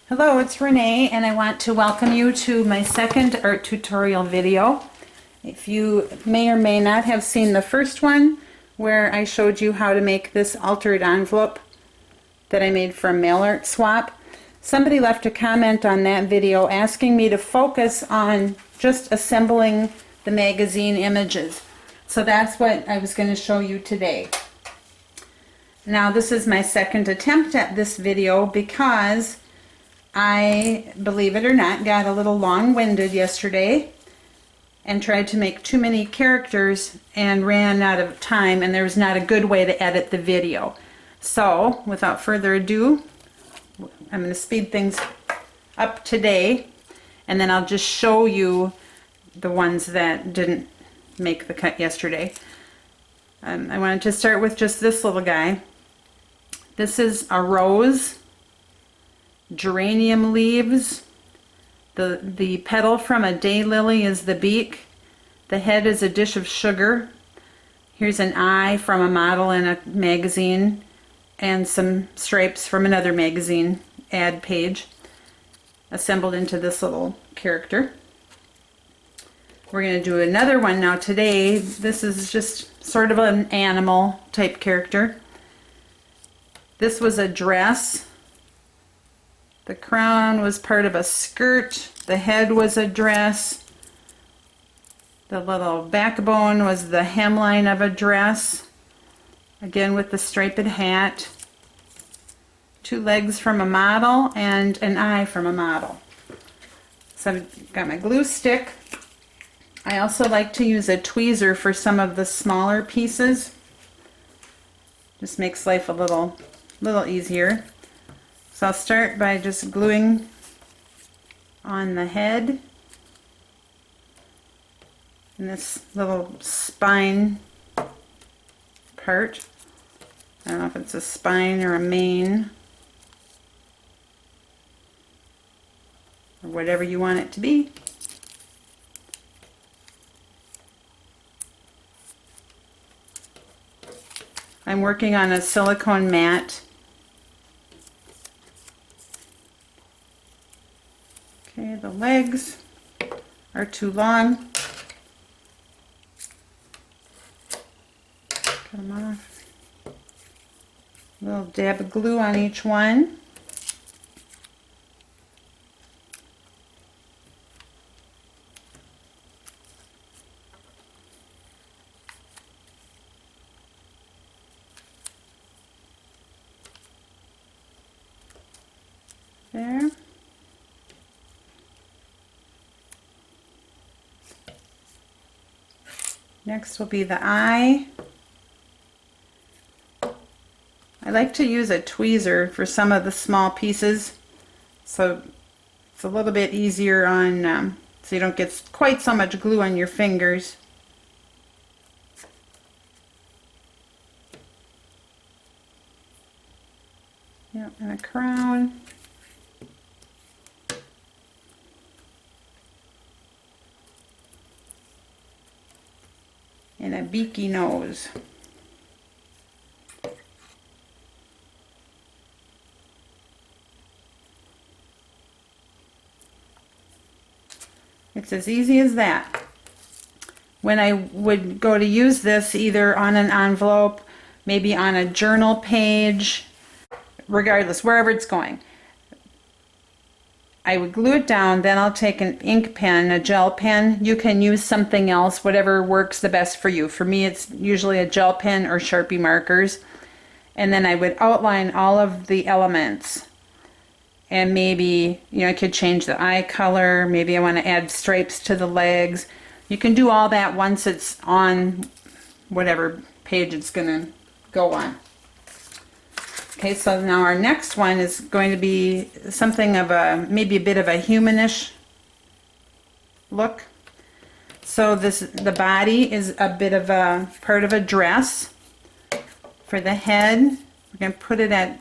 Hello, it's Renee, and I want to welcome you to my second art tutorial video. If you may or may not have seen the first one where I showed you how to make this altered envelope that I made from Mail Art Swap, somebody left a comment on that video asking me to focus on just assembling the magazine images. So that's what I was going to show you today. Now this is my second attempt at this video because I, believe it or not, got a little long-winded yesterday and tried to make too many characters and ran out of time, and there was not a good way to edit the video. So without further ado, I'm going to speed things up today, and then I'll just show you the ones that didn't make the cut yesterday. I wanted to start with just this little guy. This is a rose, geranium leaves, the petal from a daylily is the beak, the head is a dish of sugar, here's an eye from a model in a magazine, and some stripes from another magazine ad page assembled into this little character. We're going to do another one now today. This is just sort of an animal type character. This was a dress. The crown was part of a skirt. The head was a dress. The little backbone was the hemline of a dress. Again with the striped hat. Two legs from a model and an eye from a model. So I've got my glue stick. I also like to use a tweezer for some of the smaller pieces. Just makes life a little easier. So I'll start by just gluing on the head and this little spine part. I don't know if it's a spine or a mane or whatever you want it to be. I'm working on a silicone mat. Okay, the legs are too long. Cut them off. A little dab of glue on each one. There. Next will be the eye. I like to use a tweezer for some of the small pieces, so it's a little bit easier on, so you don't get quite so much glue on your fingers. Yep, and a crown. And a beaky nose. It's as easy as that. When I would go to use this either on an envelope, maybe on a journal page, regardless, wherever it's going, I would glue it down, then I'll take an ink pen, a gel pen. You can use something else, whatever works the best for you. For me, it's usually a gel pen or Sharpie markers. And then I would outline all of the elements. And maybe, I could change the eye color. Maybe I want to add stripes to the legs. You can do all that once it's on whatever page it's going to go on. Okay, so now our next one is going to be something of maybe a bit of a humanish look. So the body is a bit of a part of a dress. For the head, we're going to put it at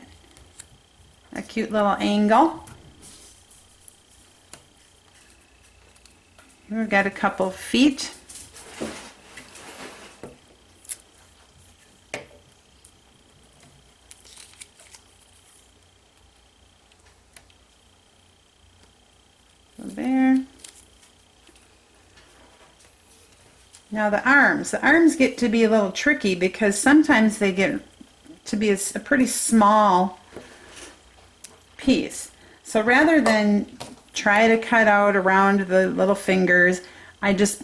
a cute little angle. Here we've got a couple feet. there. Now the arms get to be a little tricky because sometimes they get to be a pretty small piece. So rather than try to cut out around the little fingers, I just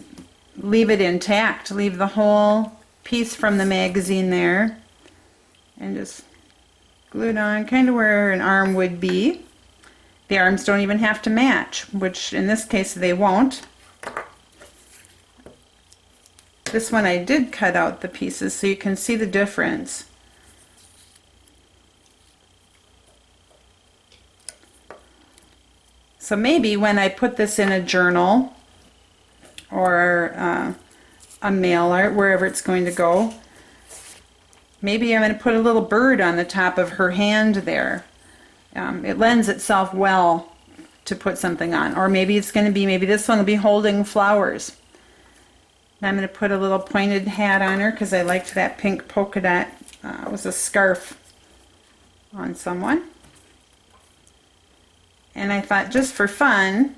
leave it intact, leave the whole piece from the magazine there, and just glue it on kind of where an arm would be. The arms don't even have to match, which in this case they won't. This one I did cut out the pieces so you can see the difference. So maybe when I put this in a journal or a mail art, wherever it's going to go, maybe I'm going to put a little bird on the top of her hand there. It lends itself well to put something on. Or maybe it's going to be, maybe this one will be holding flowers. And I'm going to put a little pointed hat on her because I liked that pink polka dot. It was a scarf on someone. And I thought, just for fun,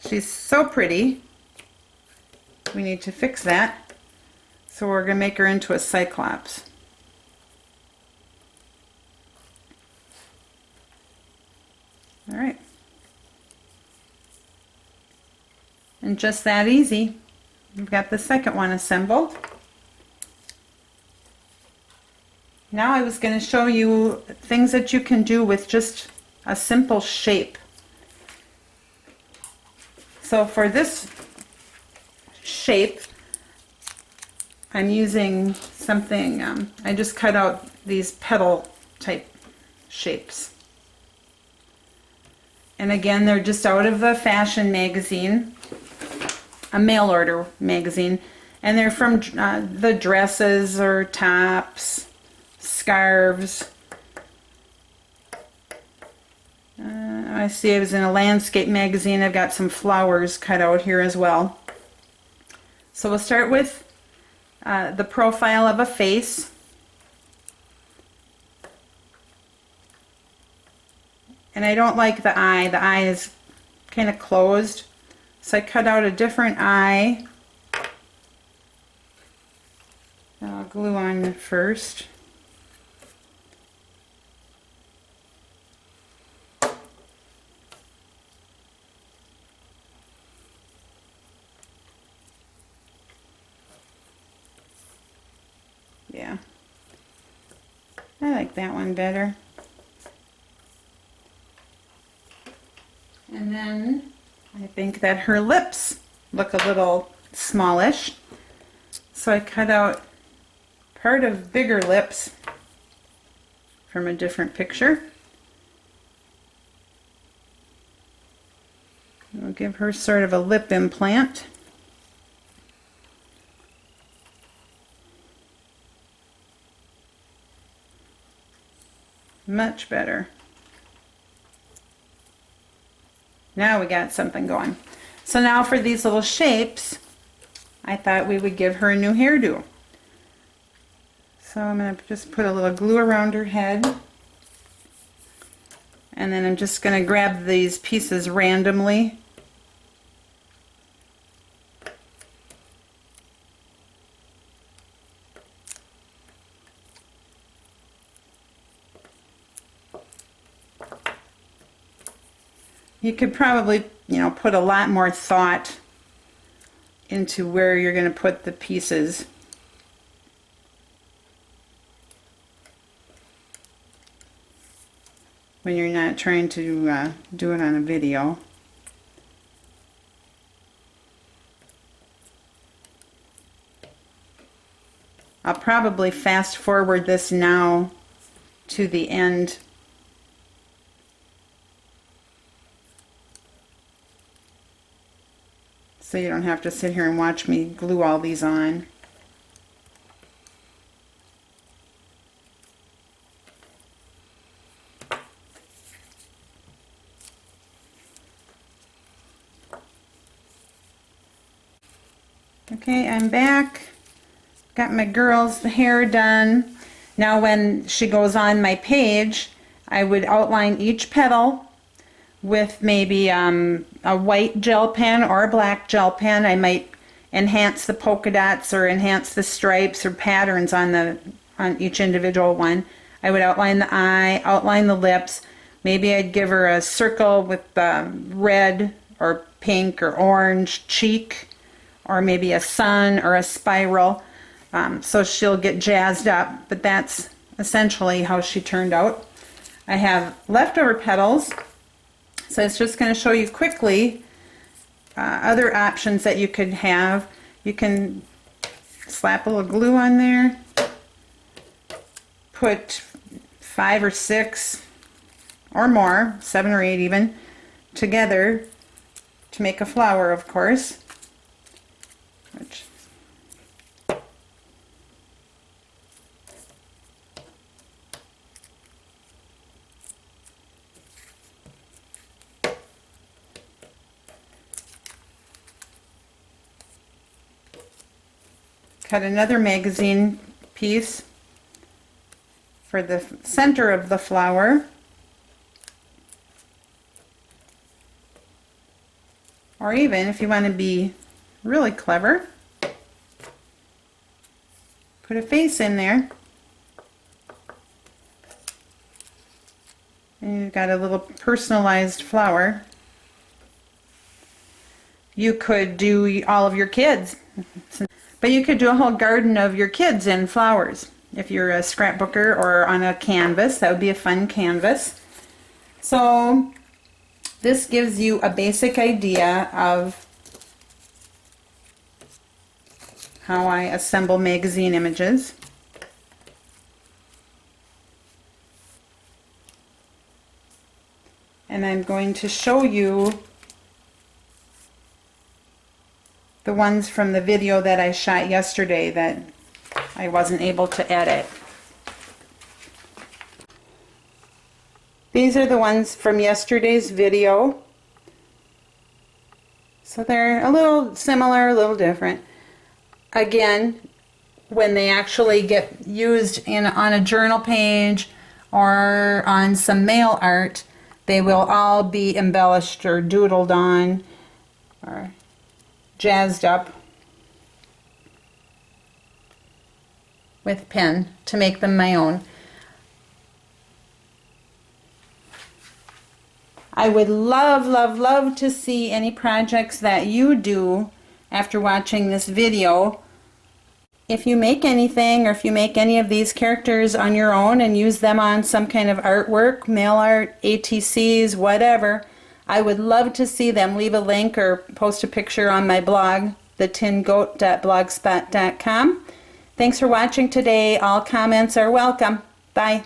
she's so pretty, we need to fix that. So we're going to make her into a cyclops. All right. And just that easy. We've got the second one assembled. Now I was going to show you things that you can do with just a simple shape. So for this shape, I'm using something, I just cut out these petal type shapes. And again, they're just out of the fashion magazine, a mail order magazine, and they're from the dresses or tops, scarves. I see I was in a landscape magazine. I've got some flowers cut out here as well. So we'll start with the profile of a face. And I don't like the eye. The eye is kind of closed. So I cut out a different eye. I'll glue on first. Yeah, I like that one better. And then I think that her lips look a little smallish. So I cut out part of bigger lips from a different picture. We'll give her sort of a lip implant. Much better. Now we got something going. So now for these little shapes, I thought we would give her a new hairdo. So I'm going to just put a little glue around her head. And then I'm just going to grab these pieces randomly. You could probably, put a lot more thought into where you're going to put the pieces. When you're not trying to do it on a video. I'll probably fast forward this now to the end. So you don't have to sit here and watch me glue all these on. Okay, I'm back. Got my girl's hair done. Now when she goes on my page, I would outline each petal with maybe a white gel pen or a black gel pen. I might enhance the polka dots or enhance the stripes or patterns on each individual one. I would outline the eye, outline the lips. Maybe I'd give her a circle with red or pink or orange cheek, or maybe a sun or a spiral, so she'll get jazzed up. But that's essentially how she turned out. I have leftover petals, so it's just going to show you quickly other options that you could have. You can slap a little glue on there, put 5 or 6 or more, 7 or 8 even, together to make a flower, of course. Cut another magazine piece for the center of the flower. Or even, if you want to be really clever, put a face in there. And you've got a little personalized flower. You could do all of your kids. But you could do a whole garden of your kids in flowers. If you're a scrapbooker or on a canvas, that would be a fun canvas. So this gives you a basic idea of how I assemble magazine images. And I'm going to show you the ones from the video that I shot yesterday that I wasn't able to edit. These are the ones from yesterday's video. So they're a little similar, a little different. Again, when they actually get used on a journal page or on some mail art, they will all be embellished or doodled on or jazzed up with pen to make them my own. I would love, love, love to see any projects that you do after watching this video. If you make anything, or if you make any of these characters on your own and use them on some kind of artwork, mail art, ATCs, whatever, I would love to see them. Leave a link or post a picture on my blog, thetingoat.blogspot.com. Thanks for watching today. All comments are welcome. Bye.